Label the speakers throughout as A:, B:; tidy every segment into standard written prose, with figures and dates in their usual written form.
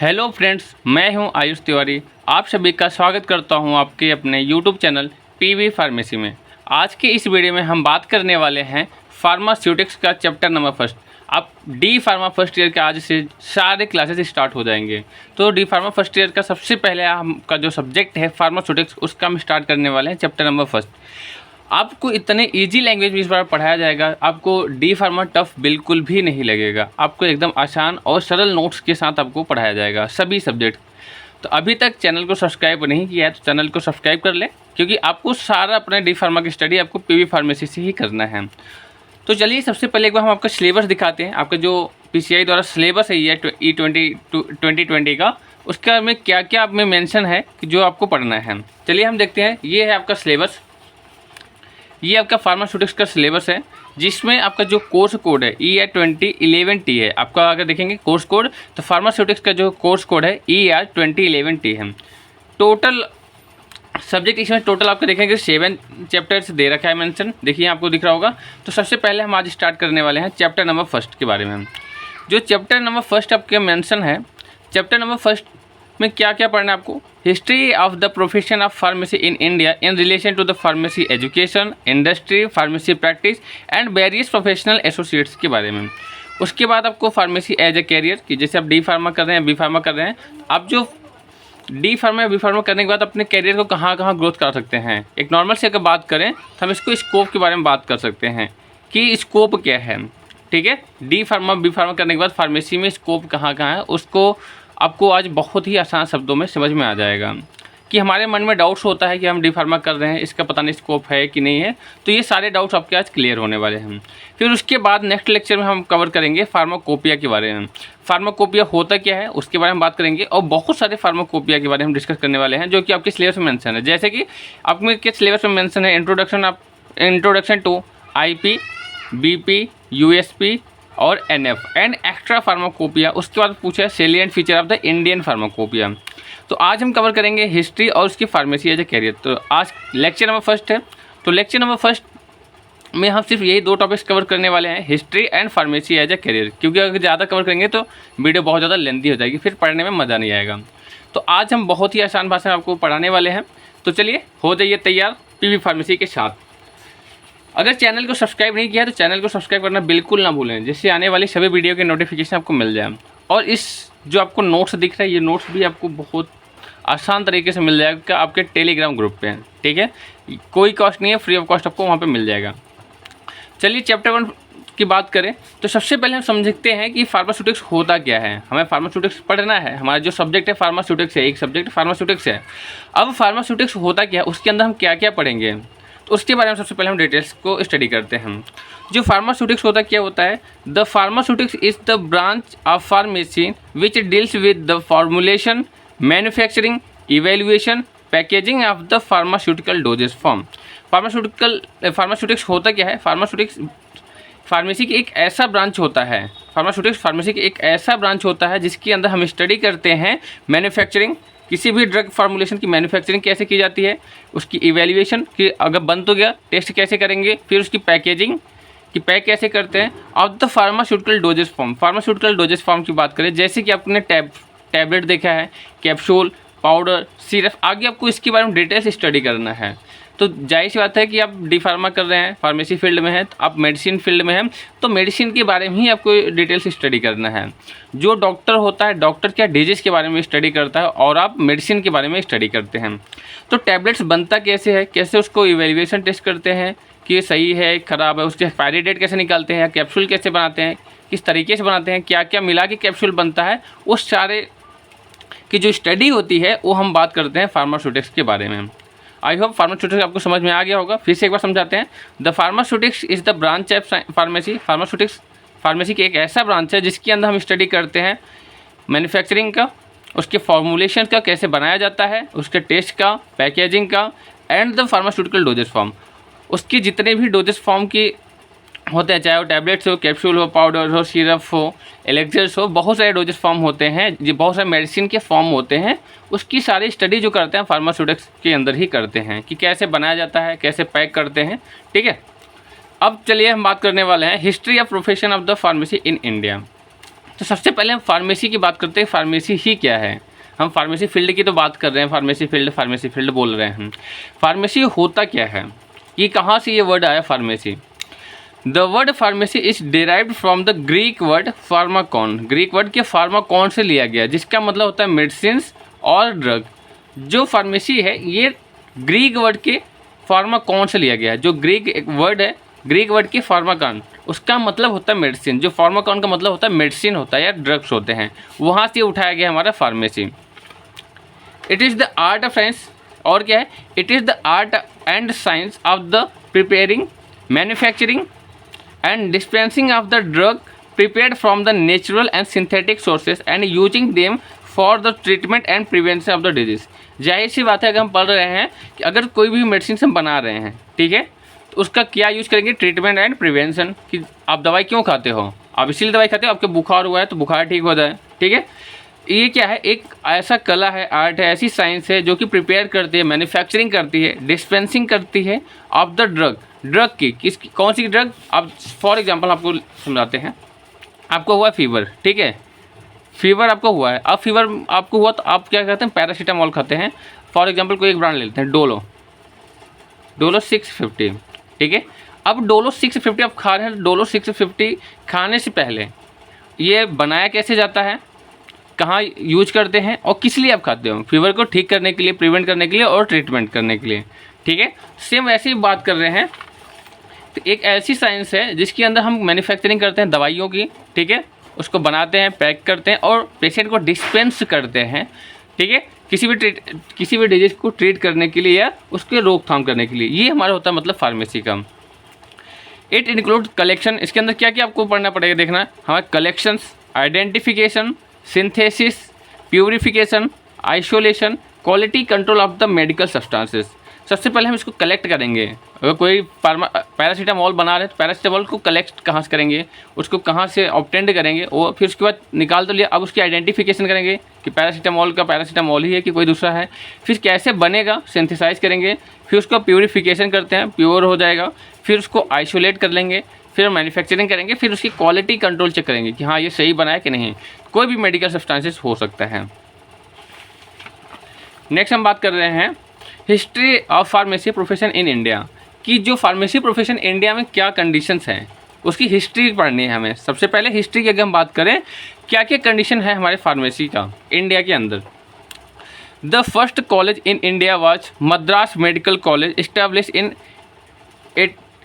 A: Hello friends, मैं हूं आयुष तिवारी। आप सभी का स्वागत करता हूं आपके अपने यूट्यूब चैनल पीवी फार्मेसी में। आज के इस वीडियो में हम बात करने वाले हैं फार्मास्यूटिक्स का चैप्टर नंबर फर्स्ट। आप डी फार्मा फर्स्ट ईयर के आज से सारे क्लासेस स्टार्ट हो जाएंगे। तो डी फार्मा फर्स्ट ईयर का सबसे पहले हमका जो सब्जेक्ट है फार्मास्यूटिक्स, उसका हम स्टार्ट करने वाले हैं चैप्टर नंबर फर्स्ट। आपको इतने इजी लैंग्वेज में इस बार पढ़ाया जाएगा, आपको डी फार्मा टफ बिल्कुल भी नहीं लगेगा। आपको एकदम आसान और सरल नोट्स के साथ आपको पढ़ाया जाएगा सभी सब्जेक्ट। तो अभी तक चैनल को सब्सक्राइब नहीं किया है तो चैनल को सब्सक्राइब कर लें, क्योंकि आपको सारा अपने डी फार्मा की स्टडी आपको पीवी फार्मेसी से ही करना है। तो चलिए सबसे पहले एक बार हम आपका सिलेबस दिखाते हैं। आपका जो पीसीआई द्वारा सिलेबस है ये E2020 का, उसका में क्या क्या आप में मेंशन है कि जो आपको पढ़ना है। चलिए हम देखते हैं। ये है आपका सिलेबस, ये आपका फार्मास्यूटिक्स का सिलेबस है, जिसमें आपका जो कोर्स कोड है ER2011T है। आपका अगर देखेंगे कोर्स कोड, तो फार्मास्यूटिक्स का जो कोर्स कोड है ER2011T है। टोटल सब्जेक्ट इसमें टोटल आपको देखेंगे 7 चैप्टर्स दे रखा है मेंशन, देखिए आपको दिख रहा होगा। तो सबसे पहले हम आज स्टार्ट करने वाले हैं चैप्टर नंबर फर्स्ट के बारे में। जो चैप्टर नंबर फर्स्ट आपके मेंशन है, चैप्टर नंबर फर्स्ट में क्या क्या पढ़ना है आपको। History of the profession of pharmacy in India in relation to the pharmacy education, industry, pharmacy practice and various professional associates के बारे में। उसके बाद आपको फार्मेसी एज ए कैरियर, कि जैसे आप डी फार्मा कर रहे हैं, बी फार्मा कर रहे हैं, आप जो डी फार्मा या बी फार्मा करने के बाद अपने कैरियर को कहाँ कहाँ ग्रोथ कर सकते हैं। एक नॉर्मल से अगर बात करें तो हम इसको स्कोप के बारे में बात कर सकते हैं कि स्कोप क्या है। ठीक है, डी फार्मा बी फार्मा करने के बाद फार्मेसी में स्कोप कहाँ कहाँ है, उसको आपको आज बहुत ही आसान शब्दों में समझ में आ जाएगा। कि हमारे मन में डाउट्स होता है कि हम डी फार्मा कर रहे हैं, इसका पता नहीं स्कोप है कि नहीं है, तो ये सारे डाउट्स आपके आज क्लियर होने वाले हैं। फिर उसके बाद नेक्स्ट लेक्चर में हम कवर करेंगे फार्माकोपिया के बारे में। फार्माकोपिया होता क्या है उसके बारे में बात करेंगे, और बहुत सारे फार्माकोपिया के बारे में हम डिस्कस करने वाले हैं, जो कि आपके सिलेबस में मेंशन है। जैसे कि आपके सिलेबस में मेंशन है introduction to IP, BP, USP और NF एंड एक्स्ट्रा फार्माकोपिया। उसके बाद पूछा है salient feature of the Indian pharmacopoeia. तो आज हम कवर करेंगे हिस्ट्री और उसकी फार्मेसी एज ए कैरियर। तो आज लेक्चर नंबर फर्स्ट है, तो लेक्चर नंबर फर्स्ट में हम सिर्फ यही 2 टॉपिक्स कवर करने वाले हैं, history and pharmacy as a career. क्योंकि अगर ज़्यादा कवर करेंगे तो वीडियो बहुत ज़्यादा लेंथी हो जाएगी, फिर पढ़ने में मज़ा नहीं आएगा। तो आज हम बहुत ही आसान भाषा में आपको पढ़ाने वाले हैं। तो चलिए हो जाइए तैयार पीवी फार्मेसी के साथ। अगर चैनल को सब्सक्राइब नहीं किया तो चैनल को सब्सक्राइब करना बिल्कुल ना भूलें, जिससे आने वाली सभी वीडियो के नोटिफिकेशन आपको मिल जाए। और इस जो आपको नोट्स दिख रहा है, ये नोट्स भी आपको बहुत आसान तरीके से मिल जाएगा आपके टेलीग्राम ग्रुप पे। ठीक है, कोई कॉस्ट नहीं है, फ्री ऑफ कॉस्ट आपको वहाँ पे मिल जाएगा। चलिए चैप्टर 1 की बात करें तो सबसे पहले हम समझते हैं कि फार्मास्यूटिक्स होता क्या है। हमें फार्मास्यूटिक्स पढ़ना है, हमारा जो सब्जेक्ट है फार्मास्यूटिक्स है, एक सब्जेक्ट फार्मास्यूटिक्स है। अब फार्मास्यूटिक्स होता क्या है, उसके अंदर हम क्या क्या पढ़ेंगे, तो उसके बारे में सबसे पहले हम डिटेल्स को स्टडी करते हैं। जो फार्मास्यूटिक्स होता क्या होता है, the pharmaceutics is the branch of pharmacy which deals with the formulation, manufacturing, evaluation, packaging of the pharmaceutical doses form. Pharmaceutics होता क्या है, फार्मेसी की एक ऐसा ब्रांच होता है, फार्मास्यूटिक्स फार्मेसी की एक ऐसा ब्रांच होता है जिसके अंदर हम स्टडी करते हैं मैन्युफैक्चरिंग, किसी भी ड्रग फार्मूलेशन की मैन्युफैक्चरिंग कैसे की जाती है, उसकी इवैल्यूएशन कि अगर बन तो गया टेस्ट कैसे करेंगे, फिर उसकी पैकेजिंग कि पैक कैसे करते हैं, of the pharmaceutical doses form. Pharmaceutical doses form की बात करें, जैसे कि आपने टैबलेट देखा है, कैप्सूल, पाउडर, सिरप, आगे आपको इसके बारे में डिटेल्स स्टडी करना है। तो जाहिर सी बात है कि आप डी फार्मा कर रहे हैं, फार्मेसी फील्ड में हैं, तो आप मेडिसिन फील्ड में हैं, तो मेडिसिन के बारे में ही आपको डिटेल्स स्टडी करना है। जो डॉक्टर होता है, डॉक्टर क्या डिजीज़ के बारे में स्टडी करता है, और आप मेडिसिन के बारे में स्टडी करते हैं। तो टैबलेट्स बनता कैसे है, कैसे उसको इवेल्युएशन टेस्ट करते हैं कि सही है ख़राब है, उसकी एक्सपायरी डेट कैसे निकालते हैं, या कैप्सूल कैसे बनाते हैं, किस तरीके से बनाते हैं, क्या क्या मिला के कैप्सूल बनता है, उस सारे की जो स्टडी होती है वो हम बात करते हैं फार्मास्यूटिक्स के बारे में। आई होप फार्मास्यूटिक्स आपको समझ में आ गया होगा। फिर से एक बार समझाते हैं। The pharmaceutics is the branch of pharmacy. Pharmaceutics pharmacy की एक ऐसा ब्रांच है जिसके अंदर हम स्टडी करते हैं मैन्युफैक्चरिंग का, उसके फॉर्मुलेशन का कैसे बनाया जाता है, उसके टेस्ट का, पैकेजिंग का, and the pharmaceutical doses form. उसके जितने भी डोजेस फॉर्म की होते हैं, चाहे वो टैबलेट्स हो, कैप्सूल हो, पाउडर हो, सिरप हो, एलेक्सर्स हो, बहुत सारे डोजेस फॉर्म होते हैं, जो बहुत सारे मेडिसिन के फॉर्म होते हैं, उसकी सारी स्टडी जो करते हैं फार्मास्यूटिक्स के अंदर ही करते हैं कि कैसे बनाया जाता है, कैसे पैक करते हैं। ठीक है, अब चलिए हम बात करने वाले हैं history of profession of the pharmacy in India. तो सबसे पहले हम फार्मेसी की बात करते हैं। फार्मेसी ही क्या है? हम फार्मेसी फील्ड की तो बात कर रहे हैं, फार्मेसी फील्ड बोल रहे हैं। फार्मेसी होता क्या है? ये कहाँ से ये वर्ड आया pharmacy? The word pharmacy is derived from the Greek word Pharmacon. Greek word के फार्माकॉन से लिया गया, जिसका मतलब होता है मेडिसिन और ड्रग। जो फार्मेसी है ये ग्रीक वर्ड के फार्माकॉन से लिया गया है। जो ग्रीक वर्ड है, ग्रीक वर्ड की फार्माकॉन, उसका मतलब होता है मेडिसिन। जो फार्माकॉन का मतलब होता है मेडिसिन होता है या ड्रग्स होते हैं, वहाँ से उठाया गया हमारा pharmacy. It is the art of science, और क्या है? It is the art and science of the preparing, manufacturing and dispensing of the drug prepared from the natural and synthetic sources and using them for the treatment and prevention of the disease. जाहिर सी बात है, अगर हम पढ़ रहे हैं कि अगर कोई भी मेडिसिन हम बना रहे हैं, ठीक है, तो उसका क्या यूज़ करेंगे? Treatment and prevention. कि आप दवाई क्यों खाते हो? आप इसीलिए दवाई खाते हो, आपके बुखार हुआ है तो बुखार ठीक हो जाए, ठीक है। ये क्या है? एक ऐसा कला है, आर्ट है, ऐसी साइंस है जो कि प्रिपेयर करती है, मैन्युफैक्चरिंग करती है, डिस्पेंसिंग करती है ऑफ द ड्रग। ड्रग की किसकी, कौन सी ड्रग? आप फॉर एग्जांपल आपको समझाते हैं। आपको हुआ फीवर, ठीक है, फीवर आपको हुआ है। अब फीवर आपको हुआ तो आप क्या करते हैं? पैरासीटामोल खाते हैं। फॉर एग्जांपल कोई एक ब्रांड ले लेते हैं, डोलो 650, ठीक है। अब डोलो 650 आप खा रहे हैं। डोलो 650 खाने से पहले ये बनाया कैसे जाता है, कहाँ यूज करते हैं और किस लिए आप खाते हो? फीवर को ठीक करने के लिए, प्रिवेंट करने के लिए और ट्रीटमेंट करने के लिए, ठीक है। सेम ऐसी ही बात कर रहे हैं। तो एक ऐसी साइंस है जिसके अंदर हम मैन्युफैक्चरिंग करते हैं दवाइयों की, ठीक है, उसको बनाते हैं, पैक करते हैं और पेशेंट को डिस्पेंस करते हैं, ठीक है, किसी भी डिजीज़ को ट्रीट करने के लिए या उसके रोकथाम करने के लिए। ये हमारा होता है मतलब फार्मेसी का। It include collection. इसके अंदर क्या क्या आपको पढ़ना पड़ेगा, देखना है हमारे collections, identification, synthesis, purification, isolation, quality control of the medical substances. सबसे पहले हम इसको कलेक्ट करेंगे। अगर कोई पैरासीटामोल बना रहे हैं तो पैरासीटामोल को कलेक्ट कहाँ से करेंगे, उसको कहाँ से ऑब्टेंड करेंगे, वो फिर उसके बाद निकाल तो लिया। अब उसकी आइडेंटिफिकेशन करेंगे कि पैरासीटामोल का पैरासीटामोल ही है कि कोई दूसरा है। फिर कैसे बनेगा, सिंथेसाइज करेंगे। फिर उसका प्यूरिफिकेशन करते हैं, प्योर हो जाएगा। फिर उसको आइसोलेट कर लेंगे, फिर मैन्युफैक्चरिंग करेंगे, फिर उसकी क्वालिटी कंट्रोल चेक करेंगे कि हाँ ये सही बना है कि नहीं। कोई भी मेडिकल सब्सटेंसेस हो सकता है। नेक्स्ट हम बात कर रहे हैं history of pharmacy profession in India, कि जो फार्मेसी प्रोफेशन इंडिया में क्या कंडीशंस हैं, उसकी हिस्ट्री पढ़नी है हमें। सबसे पहले हिस्ट्री की अगर हम बात करें, क्या क्या कंडीशन है हमारे फार्मेसी का इंडिया के अंदर। The first college in India was Madras medical college establish in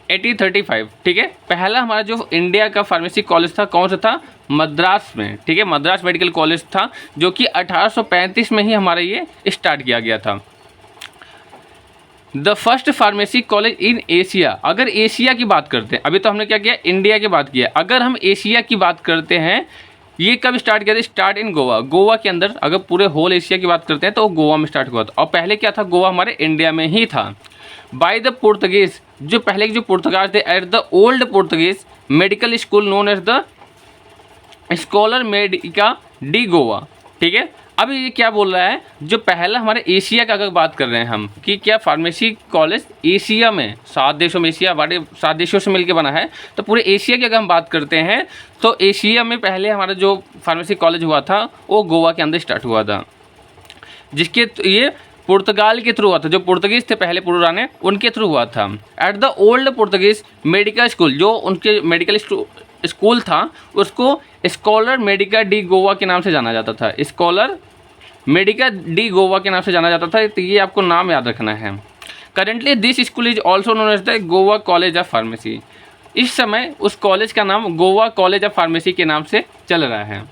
A: 1835, ठीक है। पहला हमारा जो इंडिया का फार्मेसी कॉलेज था कौन सा था? मद्रास में, ठीक है, मद्रास मेडिकल कॉलेज था, जो कि 1835 में ही हमारा ये स्टार्ट किया गया था। The first pharmacy college in Asia. अगर एशिया की बात करते हैं, अभी तो हमने क्या किया, इंडिया की बात किया। अगर हम एशिया की बात करते हैं, ये कब स्टार्ट किया था? Start in Goa. गोवा के अंदर अगर पूरे होल एशिया की बात करते हैं तो गोवा में स्टार्ट हुआ था। और पहले क्या था? गोवा हमारे इंडिया में ही था। बाय द पुर्तगीज, जो पहले के जो पुर्तगाल थे, at the old Portuguese medical school known as the Escola Medica de Goa, ठीक है। अब ये क्या बोल रहा है, जो पहला हमारे एशिया का अगर बात कर रहे हैं हम, कि क्या फार्मेसी कॉलेज एशिया में 7 देशों में, एशिया बड़े 7 देशों से मिलकर बना है, तो पूरे एशिया की अगर हम बात करते हैं तो एशिया में पहले हमारा जो फार्मेसी कॉलेज हुआ था वो गोवा के अंदर स्टार्ट हुआ था, जिसके ये पुर्तगाल के थ्रू हुआ था। जो पुर्तगीज थे पहले पुराने, उनके थ्रू हुआ था। Eight the old Portuguese medical school, जो उनके मेडिकल स्कूल था उसको स्कॉलर मेडिका डी गोवा के नाम से जाना जाता था। स्कॉलर मेडिका डी गोवा के नाम से जाना जाता था, तो ये आपको नाम याद रखना है। Currently this school is also known as the Goa college of pharmacy. इस समय उस कॉलेज का नाम गोवा कॉलेज ऑफ फार्मेसी के नाम से चल रहा है।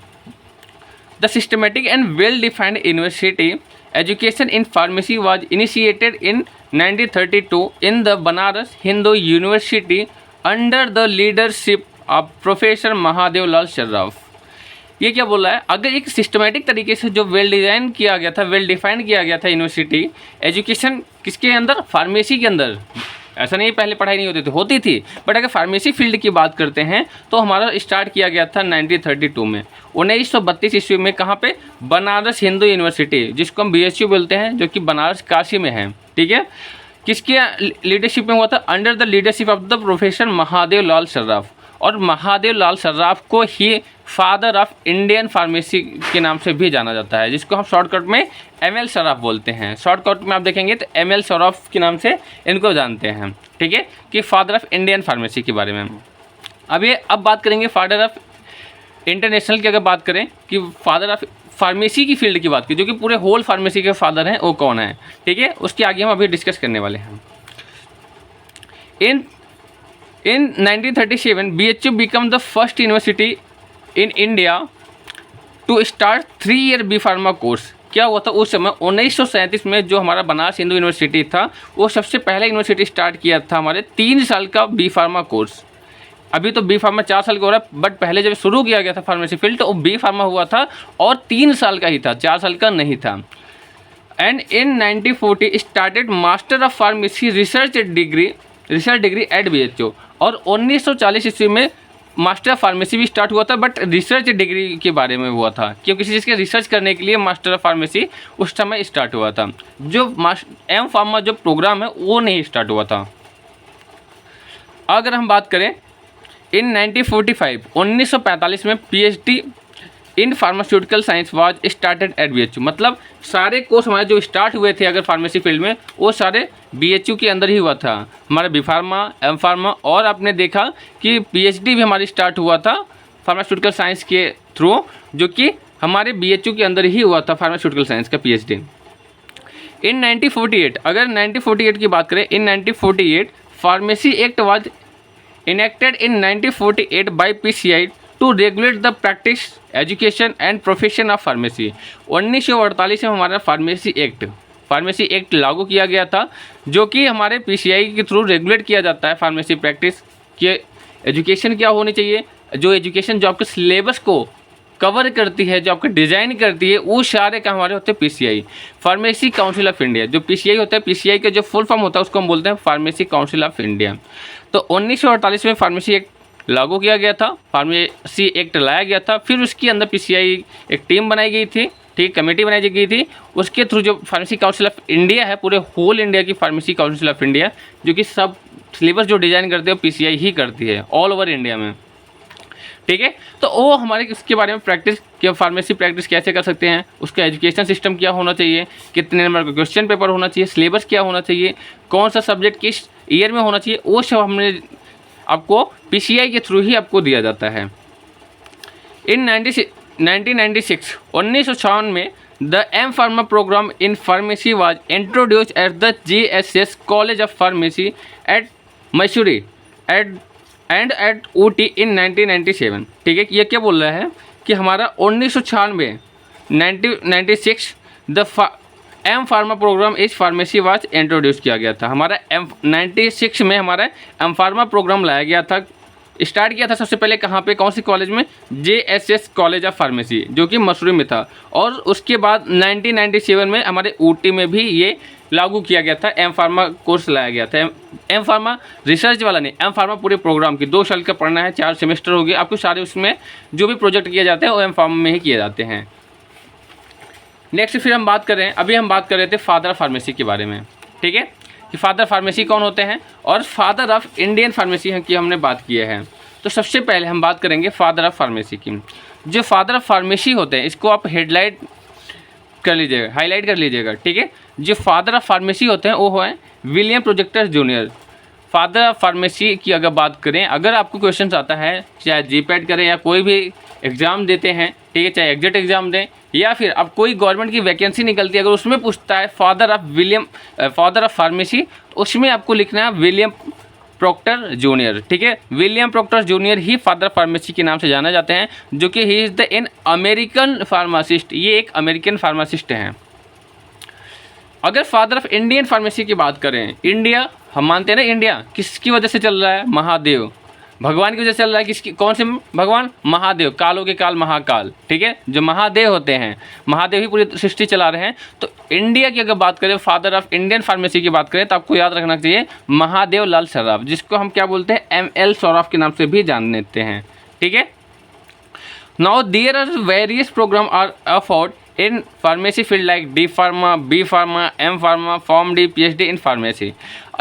A: The systematic and well defined university education in pharmacy was initiated in 1932 in the Banaras Hindu university under the leadership of professor Mahadev Lal Sarraf. ये क्या बोल रहा है, अगर एक सिस्टमेटिक तरीके से जो वेल डिज़ाइन किया गया था, वेल डिफाइंड किया गया था यूनिवर्सिटी एजुकेशन किसके अंदर, फार्मेसी के अंदर। ऐसा नहीं पहले पढ़ाई नहीं होती थी, बट अगर फार्मेसी फील्ड की बात करते हैं तो हमारा स्टार्ट किया गया था 1932 में। 1932 ईस्वी में कहाँ पे, बनारस हिंदू यूनिवर्सिटी, जिसको हम BSU बोलते हैं, जो कि बनारस काशी में है, ठीक है। किसके लीडरशिप में हुआ था, under the leadership of the professor Mahadev Lal Sarraf. और महादेव लाल सर्राफ को ही फादर ऑफ इंडियन फार्मेसी के नाम से भी जाना जाता है, जिसको हम शॉर्टकट में एम.एल. सराफ बोलते हैं। शॉर्टकट में आप देखेंगे तो एम.एल. सराफ के नाम से इनको जानते हैं, ठीक है, कि फादर ऑफ इंडियन फार्मेसी के बारे में। अब बात करेंगे फादर ऑफ इंटरनेशनल की। अगर बात करें कि फादर ऑफ फार्मेसी की फील्ड की बात की, जो कि पूरे होल फार्मेसी के फादर हैं, वो कौन है, ठीक है, उसके आगे हम अभी डिस्कस करने वाले हैं। In 1937, BHU became the first university in India to start 3-year B Pharma course। क्या हुआ था उस समय 1937 में जो हमारा बनारस हिंदू यूनिवर्सिटी था, वो सबसे पहले यूनिवर्सिटी स्टार्ट किया था हमारे 3 साल का बी फार्मा कोर्स। अभी तो बी फार्मा 4 साल का हो रहा है, बट पहले जब शुरू किया गया था फार्मेसी फील्ड तो वो बी फार्मा हुआ था और 3 साल का ही था, 4 साल का नहीं था। And in 1940 started master of pharmacy research degree at BHU। और 1940 ईस्वी में मास्टर ऑफ फार्मेसी भी स्टार्ट हुआ था, बट रिसर्च डिग्री के बारे में हुआ था, क्योंकि किसी चीज़ के रिसर्च करने के लिए मास्टर ऑफ फार्मेसी उस समय स्टार्ट हुआ था। जो एम फार्मा जो प्रोग्राम है वो नहीं स्टार्ट हुआ था। अगर हम बात करें इन 1945 में PhD in pharmaceutical science was started at BHU। मतलब सारे कोर्स हमारे जो स्टार्ट हुए थे अगर फार्मेसी फील्ड में, वो सारे BHU के अंदर ही हुआ था। हमारा बी फार्मा, एम फार्मा, और आपने देखा कि PhD भी हमारी स्टार्ट हुआ था फार्मास्यूटिकल साइंस के थ्रू, जो कि हमारे BHU के अंदर ही हुआ था फार्मास्यूटिकल साइंस का PhD। इन 1948, अगर 1948 की बात करें, in 1948 pharmacy act was enacted in 1948 by PCI to regulate the practice, education and profession of pharmacy. 1948 में हमारा फार्मेसी एक्ट लागू किया गया था, जो कि हमारे PCI के थ्रू रेगुलेट किया जाता है फार्मेसी प्रैक्टिस के एजुकेशन क्या होनी चाहिए, जो एजुकेशन जो आपके सिलेबस को कवर करती है, जो आपके डिज़ाइन करती है, वो सारे का हमारे होते हैं PCI, pharmacy council of India. जो PCI होता है, PCI का जो फुल फॉर्म होता है उसको हम बोलते हैं फार्मेसी काउंसिल ऑफ इंडिया। तो 1948 में फार्मेसी एक्ट लागू किया गया था, फार्मेसी एक्ट लाया गया था। फिर उसके अंदर PCI एक टीम बनाई गई थी, ठीक, कमेटी बनाई गई थी। उसके थ्रू जो फार्मेसी काउंसिल ऑफ इंडिया है, पूरे होल इंडिया की फार्मेसी काउंसिल ऑफ इंडिया, जो कि सब सिलेबस जो डिज़ाइन करते हैं PCI ही करती है ऑल ओवर इंडिया में, ठीक है। तो वो हमारे इसके बारे में प्रैक्टिस कि फार्मेसी प्रैक्टिस कैसे कर सकते हैं, उसका एजुकेशन सिस्टम क्या होना चाहिए, कितने नंबर का क्वेश्चन पेपर होना चाहिए, सिलेबस क्या होना चाहिए, कौन सा सब्जेक्ट किस ईयर में होना चाहिए, वो सब हमने आपको PCI के थ्रू ही आपको दिया जाता है। इन 1996 में the M pharma program in pharmacy was introduce at the JSS college of pharmacy at Mysore and at UT in 1997, ठीक है। ये क्या बोल रहा है कि हमारा 1996 द एम फार्मा प्रोग्राम इस फार्मेसी वाज इंट्रोड्यूस किया गया था। हमारा 96 में हमारा एम फार्मा प्रोग्राम लाया गया था, स्टार्ट किया था सबसे पहले कहाँ पे, कौन सी कॉलेज में, JSS कॉलेज ऑफ फार्मेसी, जो कि मसूरी में था। और उसके बाद 1997 में हमारे UT में भी ये लागू किया गया था, एम फार्मा कोर्स लाया गया था। एम फार्मा रिसर्च वाला नहीं, एम फार्मा पूरे प्रोग्राम की 2 साल का पढ़ना है, 4 सेमेस्टर हो गए आपको सारे, उसमें जो भी प्रोजेक्ट किए जाते हैं वो एम फार्मा में ही किए जाते हैं। नेक्स्ट फिर हम बात करें, अभी हम बात कर रहे थे फादर ऑफ फार्मेसी के बारे में, ठीक है, कि फादर फार्मेसी कौन होते हैं, और फादर ऑफ इंडियन फार्मेसी की हमने बात की है। तो सबसे पहले हम बात करेंगे फादर ऑफ फार्मेसी की। जो फादर ऑफ फार्मेसी होते हैं, इसको आप हाईलाइट कर लीजिएगा, ठीक है। जो फादर ऑफ फार्मेसी होते हैं वो हैं William projector junior. Father of pharmacy की अगर बात करें, अगर आपको क्वेश्चन आता है, चाहे GPAT करें या कोई भी एग्ज़ाम देते हैं, ठीक है, चाहे एग्जिट एग्ज़ाम दें या फिर अब कोई गवर्नमेंट की वैकेंसी निकलती है, अगर उसमें पूछता है फादर ऑफ फार्मेसी, उसमें आपको लिखना है विलियम प्रॉक्टर जूनियर, ठीक है। विलियम प्रॉक्टर जूनियर ही फादर ऑफ फार्मेसी के नाम से जाने जाते हैं, जो कि he is the an American pharmacist, ये एक अमेरिकन फार्मासिस्ट हैं। अगर फादर ऑफ इंडियन फार्मेसी की बात करें, इंडिया हम मानते हैं ना, इंडिया किसकी वजह से चल रहा है, महादेव भगवान की वजह से चल रहा है। किसकी, कौन से भगवान, महादेव, कालों के काल महाकाल, ठीक है, जो महादेव होते हैं, महादेव ही पूरी सृष्टि चला रहे हैं। तो इंडिया की अगर बात करें, फादर ऑफ इंडियन फार्मेसी की बात करें, तो आपको याद रखना चाहिए महादेव लाल सराफ, जिसको हम क्या बोलते हैं, ML सराफ के नाम से भी जान लेते हैं, ठीक है। Now there are various program are afford in pharmacy field like D pharma, B pharma, M pharma, Pharm D, PhD in pharmacy.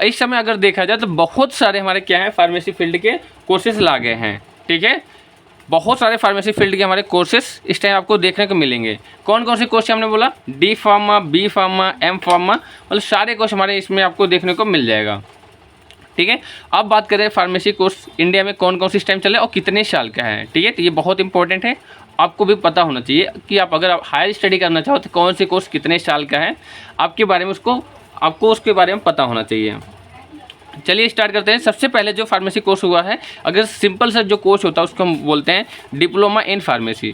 A: इस समय अगर देखा जाए तो बहुत सारे हमारे क्या हैं, फार्मेसी फील्ड के कोर्सेज ला गए हैं, ठीक है। बहुत सारे फार्मेसी फील्ड के हमारे कोर्सेस इस टाइम आपको देखने को मिलेंगे। कौन कौन से कोर्स हमने बोला, D pharma, B pharma, M pharma, मतलब सारे कोर्स हमारे इसमें आपको देखने को मिल जाएगा। ठीक है, अब बात करें फार्मेसी कोर्स इंडिया में कौन कौन सी इस टाइम चले और कितने साल का है। ठीक है, तो ये बहुत इंपॉर्टेंट है, आपको भी पता होना चाहिए कि आप अगर आप हायर स्टडी करना चाहो तो कौन से कोर्स कितने साल का है, आपके बारे में आपको उसके बारे में पता होना चाहिए। चलिए स्टार्ट करते हैं। सबसे पहले जो फार्मेसी कोर्स हुआ है, अगर सिंपल सा जो कोर्स होता है उसको हम बोलते हैं डिप्लोमा इन फार्मेसी,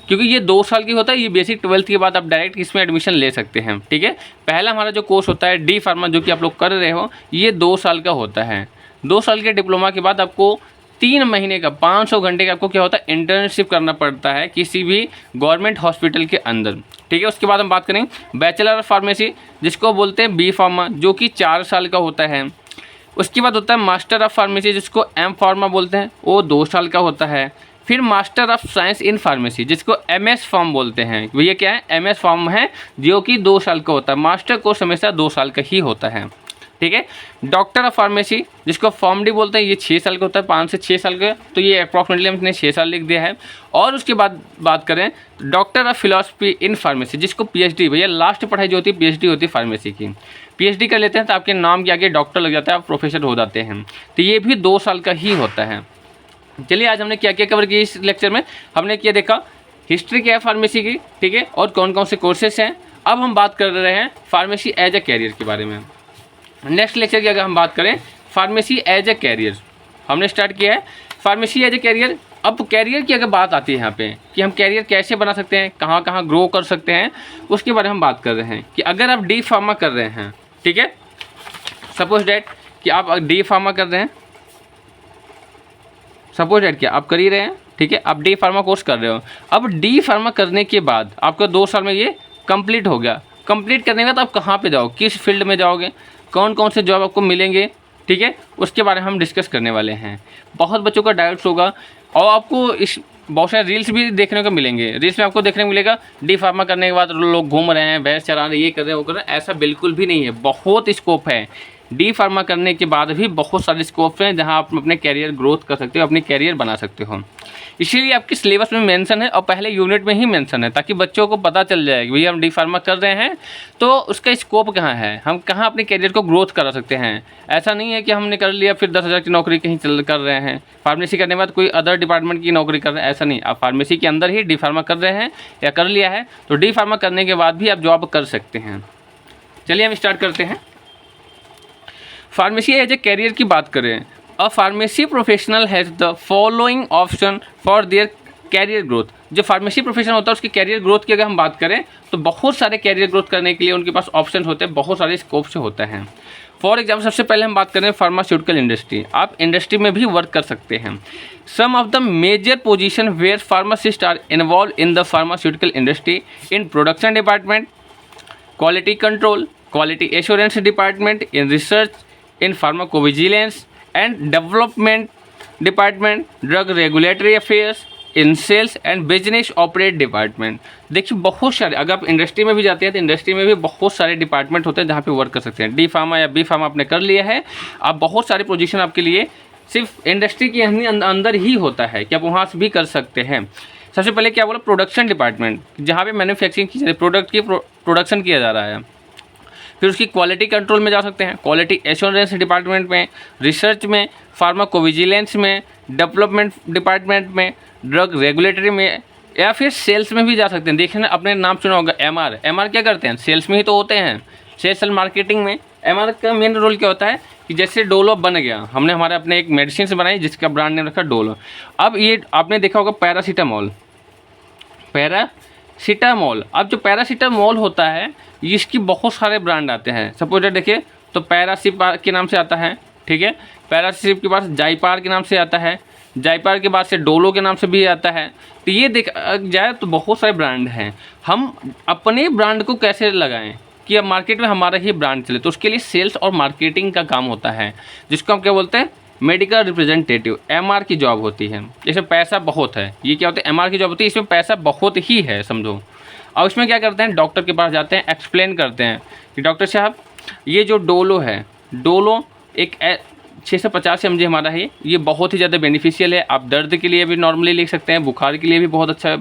A: क्योंकि ये 2 साल की होता है। ये बेसिक 12th के बाद आप डायरेक्ट इसमें एडमिशन ले सकते हैं। ठीक है, पहला हमारा जो कोर्स होता है डी फार्मा, जो कि आप लोग कर रहे हो, ये 2 साल का होता है। 2 साल के डिप्लोमा के बाद आपको 3 महीने का 500 घंटे का आपको क्या होता है, इंटर्नशिप करना पड़ता है किसी भी गवर्नमेंट हॉस्पिटल के अंदर। ठीक है, उसके बाद हम बात करें बैचलर ऑफ फार्मेसी, जिसको बोलते हैं बी फार्मा, जो कि 4 साल का होता है। उसके बाद होता है मास्टर ऑफ फार्मेसी, जिसको एम फार्मा बोलते हैं, वो 2 साल का होता है। फिर master of science in pharmacy, जिसको एमएस फॉर्म बोलते हैं, भैया क्या है, एमएस फॉर्म है, जो कि 2 साल का होता है। मास्टर कोर्स हमेशा 2 साल का ही होता है। ठीक है, डॉक्टर ऑफ फार्मेसी, जिसको फॉर्म डी बोलते हैं, ये 6 साल का होता है, 5 से 6 साल का, तो ये अप्रॉक्सीमेटली हमने 6 साल लिख दिया है। और उसके बाद बात करें doctor of philosophy in pharmacy, जिसको पीएचडी, भैया लास्ट पढ़ाई जो होती है पीएचडी होती है फार्मेसी की। पीएचडी कर लेते हैं तो आपके नाम के आगे डॉक्टर लग जाता है, आप प्रोफेसर हो जाते हैं। तो ये भी 2 साल का ही होता है। चलिए आज हमने क्या क्या कवर किया इस लेक्चर में, हमने क्या देखा, हिस्ट्री क्या है फार्मेसी की, ठीक है, और कौन कौन से कोर्सेस हैं। अब हम बात कर रहे हैं फार्मेसी एज ए कैरियर के बारे में। नेक्स्ट लेक्चर की अगर हम बात करें फार्मेसी एज ए कैरियर, हमने स्टार्ट किया है फार्मेसी एज ए कैरियर। अब कैरियर की अगर बात आती है यहाँ पे कि हम कैरियर कैसे बना सकते हैं, कहाँ कहाँ ग्रो कर सकते हैं, उसके बारे में हम बात कर रहे हैं। कि अगर आप डी फार्मा कर रहे हैं, ठीक है, सपोज डैट कि आप डी फार्मा कर रहे हैं, सपोज डैट क्या आप कर ही रहे हैं, ठीक है, आप डी फार्मा कोर्स कर रहे हो। अब डी फार्मा करने के बाद आपका 2 साल में ये कंप्लीट हो गया। कंप्लीट करने के बाद आप कहाँ पे जाओ, किस फील्ड में जाओगे, कौन कौन से जॉब आपको मिलेंगे, ठीक है, उसके बारे में हम डिस्कस करने वाले हैं। बहुत बच्चों का डाउट्स होगा और आपको इस बहुत सारे रील्स भी देखने को मिलेंगे। रील्स में आपको देखने को मिलेगा डी फार्मा करने के बाद लोग घूम रहे हैं, भैंस चरा रहे हैं, ये कर रहे हैं, वो कर रहे हैं। ऐसा बिल्कुल भी नहीं है, बहुत स्कोप है। डी फार्मा करने के बाद भी बहुत सारे स्कोप हैं जहां आप अपने कैरियर ग्रोथ कर सकते हो, अपनी कैरियर बना सकते हो। इसीलिए आपके सिलेबस में मेंशन है और पहले यूनिट में ही मेंशन है, ताकि बच्चों को पता चल जाए कि भैया हम डी फार्मा कर रहे हैं तो उसका स्कोप कहाँ है, हम कहाँ अपने कैरियर को ग्रोथ करा सकते हैं। ऐसा नहीं है कि हमने कर लिया फिर 10,000 की नौकरी कहीं कर रहे हैं, फार्मेसी करने के बाद कोई अदर डिपार्टमेंट की नौकरी कर रहे हैं, ऐसा नहीं। आप फार्मेसी के अंदर ही डी फार्मा कर रहे हैं या कर लिया है तो डी फार्मा करने के बाद भी आप जॉब कर सकते हैं। चलिए हम स्टार्ट करते हैं। फार्मेसी एज ए कैरियर की बात करें, a pharmacy professional has the following option for their career growth. जो फार्मेसी प्रोफेशनल होता है उसकी कैरियर ग्रोथ की अगर हम बात करें तो बहुत सारे कैरियर ग्रोथ करने के लिए उनके पास ऑप्शन होते हैं, बहुत सारे स्कोप से होते हैं। फॉर एग्जाम्पल सबसे पहले हम बात करें फार्मास्यूटिकल इंडस्ट्री, आप इंडस्ट्री में भी वर्क कर सकते हैं। Some of the major position where pharmacist are involve in the pharmaceutical industry in production department, quality control, quality assurance department, in research, in pharmacovigilance and development department, drug regulatory affairs, in sales and business operate department। देखिए बहुत सारे, अगर आप industry में भी जाते हैं तो इंडस्ट्री में भी बहुत सारे डिपार्टमेंट होते हैं जहाँ पे वर्क कर सकते हैं। डी फार्मा या बी फार्मा आपने कर लिया है, आप बहुत सारे पोजीशन आपके लिए सिर्फ इंडस्ट्री के अंदर ही होता है कि आप वहाँ से भी कर सकते हैं। सबसे पहले क्या बोला, प्रोडक्शन डिपार्टमेंट, जहाँ पे मैन्युफैक्चरिंग की प्रोडक्ट की प्रोडक्शन किया जा रहा है। फिर उसकी क्वालिटी कंट्रोल में जा सकते हैं, क्वालिटी एश्योरेंस डिपार्टमेंट में, रिसर्च में, फार्माकोविजिलेंस में, डेवलपमेंट डिपार्टमेंट में, ड्रग रेगुलेटरी में, या फिर सेल्स में भी जा सकते हैं। देखिए ना, अपने नाम सुना होगा एमआर, एमआर क्या करते हैं, सेल्स में ही तो होते हैं, सेल्स एंड मार्केटिंग में। एमआर का मेन रोल क्या होता है कि जैसे डोलो बन गया, हमने हमारे अपने एक मेडिसिन से बनाई जिसका ब्रांड नेम रखा डोलो। अब ये आपने देखा होगा पैरासीटामोल, अब जो पैरासीटामोल होता है इसकी बहुत सारे ब्रांड आते हैं। सपोज देखिए तो पैरासिप के नाम से आता है, ठीक है, पैरासिप के पास जाइपार के नाम से आता है, जाइपार के बाद से डोलो के नाम से भी आता है। तो ये देख जाए तो बहुत सारे ब्रांड हैं। हम अपने ब्रांड को कैसे लगाएं कि अब मार्केट में हमारा ही ब्रांड चले, तो उसके लिए सेल्स और मार्केटिंग का काम होता है, जिसको हम क्या बोलते हैं, मेडिकल रिप्रेजेंटेटिव, एमआर की जॉब होती है। इसमें पैसा बहुत है, ये क्या होता है, एमआर की जॉब होती है, इसमें पैसा बहुत ही है समझो। और उसमें क्या करते हैं, डॉक्टर के पास जाते हैं, एक्सप्लेन करते हैं कि डॉक्टर साहब ये जो डोलो है, डोलो एक 650 mg हमारा है, ये बहुत ही ज़्यादा बेनिफिशियल है। आप दर्द के लिए भी नॉर्मली ले सकते हैं, बुखार के लिए भी बहुत अच्छा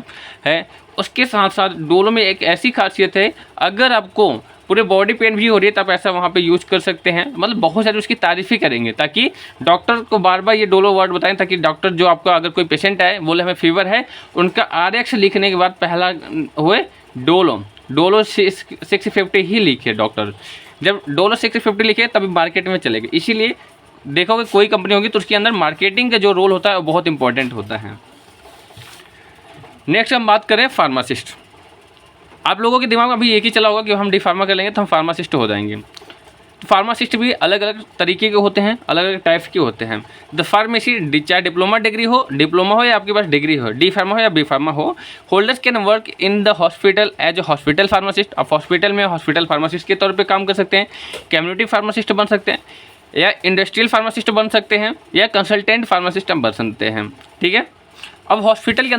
A: है। उसके साथ साथ डोलो में एक ऐसी खासियत है, अगर आपको पूरे बॉडी पेन भी हो रही है तो आप ऐसा वहाँ पे यूज़ कर सकते हैं। मतलब बहुत सारे उसकी तारीफ़ ही करेंगे, ताकि डॉक्टर को बार बार ये डोलो वर्ड बताएं, ताकि डॉक्टर जो आपका अगर कोई पेशेंट आए बोले हमें फीवर है, उनका RX लिखने के बाद पहला हुए डोलो 650 ही लिखे डॉक्टर। जब डोलो 650 लिखे तभी मार्केट में चलेगा। इसीलिए देखोगे कोई कंपनी होगी तो उसके अंदर मार्केटिंग का जो रोल होता है वो बहुत इंपॉर्टेंट होता है। नेक्स्ट हम बात करें फार्मासिस्ट। आप लोगों के दिमाग में अभी एक ही चला होगा कि हम डी फार्मा कर लेंगे तो हम फार्मासिस्ट हो जाएंगे। तो फार्मासिस्ट भी अलग अलग तरीके के होते हैं, अलग अलग टाइप्स के होते हैं। द फार्मेसी चाहे डिप्लोमा हो या आपके पास डिग्री हो, डी फार्मा हो या बी फार्मा हो, holders can work in the hospital as a hospital pharmacist. आप हॉस्पिटल में हॉस्पिटल फार्मासिस्ट के तौर पे काम कर सकते हैं, कम्युनिटी फार्मासिस्ट बन सकते हैं, या इंडस्ट्रियल फार्मासिस्ट बन सकते हैं, या कंसल्टेंट फार्मासिस्ट बन सकते हैं। ठीक है। अब हॉस्पिटल के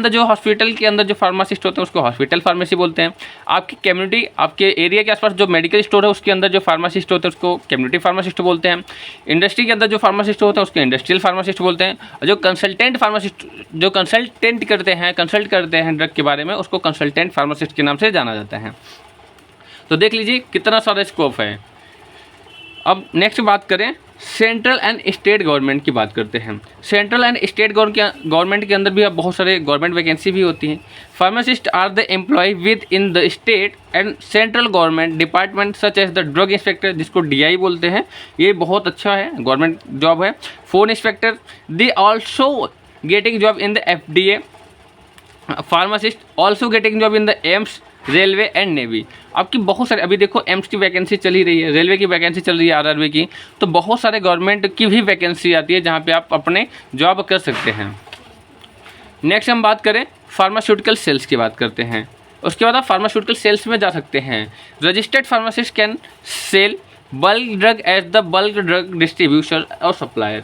A: अंदर जो फार्मासिस्ट होते हैं उसको हॉस्पिटल फार्मेसी बोलते हैं। आपकी कम्युनिटी, आपके एरिया के आसपास जो मेडिकल स्टोर है उसके अंदर जो फार्मासिस्ट होते हैं उसको कम्युनिटी फार्मासिस्ट बोलते हैं। इंडस्ट्री के अंदर जो फार्मासिस्ट होते हैं उसको इंडस्ट्रियल फार्मासिस्ट बोलते हैं। और जो कंसल्टेंट फार्मासिस्ट जो कंसल्ट करते हैं ड्रग के बारे में, उसको कंसल्टेंट फार्मासिस्ट के नाम से जाना जाता है। तो देख लीजिए कितना सारा स्कोप है। अब नेक्स्ट बात करें सेंट्रल एंड स्टेट गवर्नमेंट की बात करते हैं। सेंट्रल एंड स्टेट गवर्नमेंट के अंदर भी अब बहुत सारे गवर्नमेंट वैकेंसी भी होती हैं। Pharmacist are the employ with in the state and central government department such as the drug inspector, जिसको DI बोलते हैं। ये बहुत अच्छा है, गवर्नमेंट जॉब है। Food inspector, they also getting job in the FDA। Pharmacist also getting job in the AIIMS, railway and navy. आपकी बहुत सारे, अभी देखो एम्स की वैकेंसी चल ही रही है, रेलवे की वैकेंसी चल रही है, RRB की, तो बहुत सारे गवर्नमेंट की भी वैकेंसी आती है जहाँ पे आप अपने जॉब कर सकते हैं। नेक्स्ट हम बात करें फार्मास्यूटिकल सेल्स की बात करते हैं। उसके बाद आप फार्मास्यूटिकल सेल्स में जा सकते हैं। Registered pharmacist can sell bulk drug as the bulk drug distributor और सप्लायर।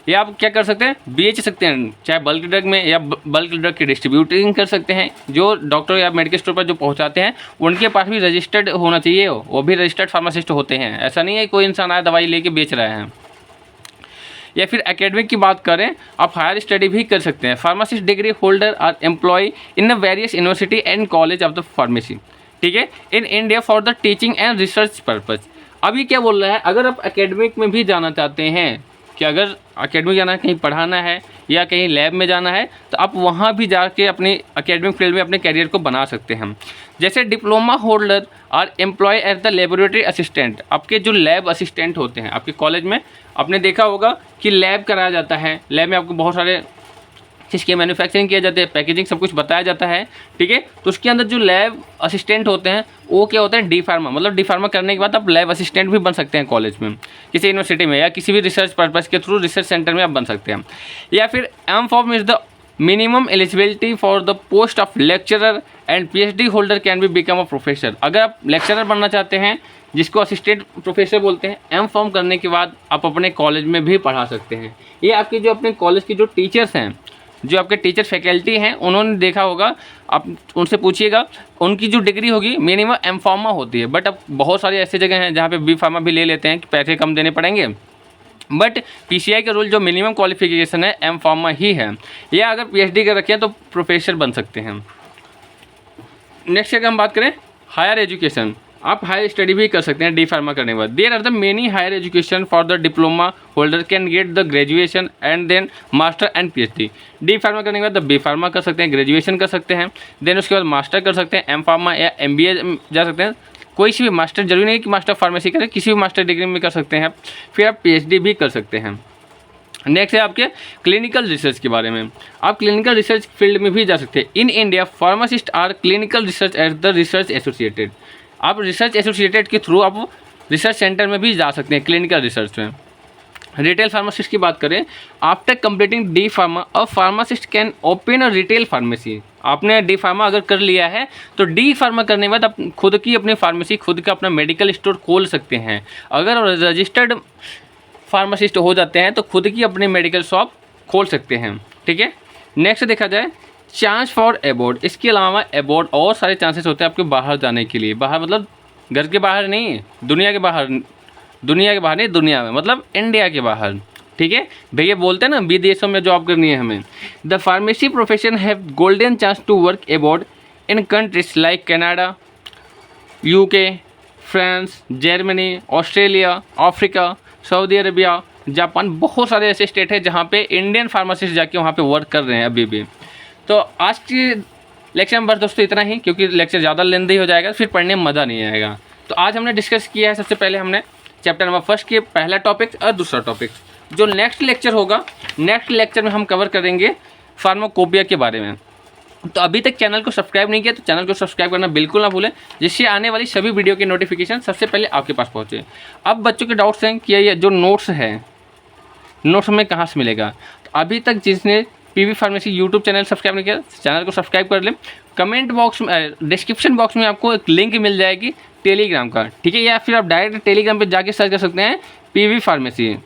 A: ये आप क्या कर सकते हैं, बेच सकते हैं, चाहे बल्क ड्रग में या बल्क ड्रग की डिस्ट्रीब्यूटिंग कर सकते हैं। जो डॉक्टर या मेडिकल स्टोर पर जो पहुंचाते हैं उनके पास भी रजिस्टर्ड होना चाहिए, वो भी रजिस्टर्ड फार्मासिस्ट होते हैं। ऐसा नहीं है कोई इंसान आया दवाई लेके बेच रहे हैं। या फिर एकेडमिक की बात करें, आप हायर स्टडी भी कर सकते हैं। Pharmacist degree holder are employ in various university and college of the pharmacy, ठीक है, in India for the teaching and research purpose. अब ये क्या बोल रहा है, अगर आप एकेडमिक में भी जाना चाहते हैं, कि अगर एकेडमिक जाना है, कहीं पढ़ाना है या कहीं लैब में जाना है, तो आप वहाँ भी जाके अपनी एकेडमिक फील्ड में अपने करियर को बना सकते हैं। जैसे diploma holder are employ as the laboratory assistant. आपके जो लैब असिस्टेंट होते हैं आपके कॉलेज में, आपने देखा होगा कि लैब कराया जाता है। लैब में आपको बहुत सारे जिसके मैन्युफैक्चरिंग किया जाता है, पैकेजिंग सब कुछ बताया जाता है, ठीक है। तो उसके अंदर जो लैब असिस्टेंट होते हैं वो क्या होते हैं, डी फार्मा। मतलब डी फार्मा करने के बाद आप लैब असिस्टेंट भी बन सकते हैं कॉलेज में, किसी यूनिवर्सिटी में या किसी भी रिसर्च पर्पज़ के थ्रू रिसर्च सेंटर में आप बन सकते हैं। या फिर M pharm is the minimum eligibility for the post of lecturer and PhD holder can be become a professor. अगर आप लेक्चरर बनना चाहते हैं, जिसको असिस्टेंट प्रोफेसर बोलते हैं, एम फॉर्म करने के बाद आप अपने कॉलेज में भी पढ़ा सकते हैं। ये आपके जो अपने कॉलेज के जो टीचर्स हैं, जो आपके टीचर फैकल्टी हैं, उन्होंने देखा होगा, आप उनसे पूछिएगा, उनकी जो डिग्री होगी मिनिमम एम फार्मा होती है। बट अब बहुत सारी ऐसी जगह हैं जहाँ पे बी फार्मा भी ले लेते हैं कि पैसे कम देने पड़ेंगे, बट PCI का रूल जो मिनिमम क्वालिफिकेशन है एम फार्मा ही है। या अगर PhD कर रखे हैं तो प्रोफेसर बन सकते हैं। नेक्स्ट अगर हम बात करें हायर एजुकेशन, आप हायर स्टडी भी कर सकते हैं डी फार्मा करने के बाद। There are the many higher education for the diploma holder can get the graduation and then master and PhD। D pharma करने के बाद बी फार्मा कर सकते हैं, ग्रेजुएशन कर सकते हैं, देन उसके बाद मास्टर कर सकते हैं, एम फार्मा या MBA जा सकते हैं। कोई सी भी मास्टर, जरूरी नहीं कि मास्टर फार्मेसी करें, किसी भी मास्टर डिग्री में कर सकते हैं। फिर आप PhD भी कर सकते हैं। नेक्स्ट है आपके क्लिनिकल रिसर्च के बारे में। आप क्लिनिकल रिसर्च फील्ड में भी जा सकते हैं। In India pharmacist are clinical research as the research associated. आप रिसर्च एसोसिएटेड के थ्रू आप रिसर्च सेंटर में भी जा सकते हैं क्लिनिकल रिसर्च में। रिटेल फार्मासिस्ट की बात करें, after completing D pharma a pharmacist can open a retail pharmacy. आपने डी फार्मा अगर कर लिया है तो डी फार्मा करने के बाद आप खुद की अपनी फार्मेसी, खुद का अपना मेडिकल स्टोर खोल सकते हैं। अगर रजिस्टर्ड फार्मासिस्ट हो जाते हैं तो खुद की अपनी मेडिकल शॉप खोल सकते हैं, ठीक है। नेक्स्ट देखा जाए चांस फॉर अबॉर्ड। इसके अलावा अबॉर्ड और सारे चांसेस होते हैं आपके बाहर जाने के लिए। बाहर मतलब घर के बाहर नहीं, दुनिया के बाहर, दुनिया के बाहर नहीं, दुनिया में मतलब इंडिया के बाहर, ठीक है भैया, बोलते हैं ना विदेशों में जॉब करनी है हमें। The pharmacy profession have golden chance to work abroad in countries like Canada, UK, France, Germany, Australia, Africa, Saudi Arabia, Japan. बहुत सारे ऐसे स्टेट हैं जहाँ पे इंडियन फार्मासिस्ट जाके वहाँ पे वर्क कर रहे हैं अभी भी। तो आज की लेक्चर में बस दोस्तों इतना ही, क्योंकि लेक्चर ज़्यादा लेंदी हो जाएगा फिर पढ़ने में मज़ा नहीं आएगा। तो आज हमने डिस्कस किया है, सबसे पहले हमने चैप्टर नंबर फर्स्ट के पहला टॉपिक और दूसरा टॉपिक। जो नेक्स्ट लेक्चर होगा, नेक्स्ट लेक्चर में हम कवर करेंगे फार्माकोपिया के बारे में। तो अभी तक चैनल को सब्सक्राइब नहीं किया तो चैनल को सब्सक्राइब करना बिल्कुल ना भूलें, जिससे आने वाली सभी वीडियो की नोटिफिकेशन सबसे पहले आपके पास पहुँचे। अब बच्चों के डाउट्स हैं कि ये जो नोट्स है, नोट्स हमें कहाँ से मिलेगा। तो अभी तक जिसने PV pharmacy YouTube channel subscribe नहीं किया, चैनल को सब्सक्राइब कर लें। कमेंट बॉक्स में, डिस्क्रिप्शन बॉक्स में आपको एक लिंक मिल जाएगी टेलीग्राम का, ठीक है, या फिर आप डायरेक्ट टेलीग्राम पे जाके सर्च कर सकते हैं पीवी फार्मेसी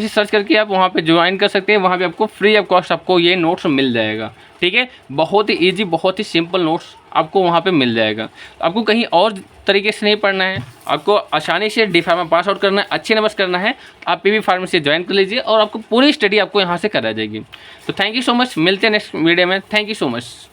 A: सर्च करके आप वहाँ पे ज्वाइन कर सकते हैं। वहाँ पे आपको फ्री ऑफ कॉस्ट आपको ये नोट्स मिल जाएगा, ठीक है। बहुत ही इजी, बहुत ही सिंपल नोट्स आपको वहाँ पे मिल जाएगा। आपको कहीं और तरीके से नहीं पढ़ना है, आपको आसानी से डी फार्मा पास आउट करना है, अच्छे नंबर करना है, आप पीवी फार्मेसी ज्वाइन कर लीजिए और आपको पूरी स्टडी आपको यहाँ से करा जाएगी। तो थैंक यू सो मच, मिलते हैं नेक्स्ट वीडियो में। Thank you so much.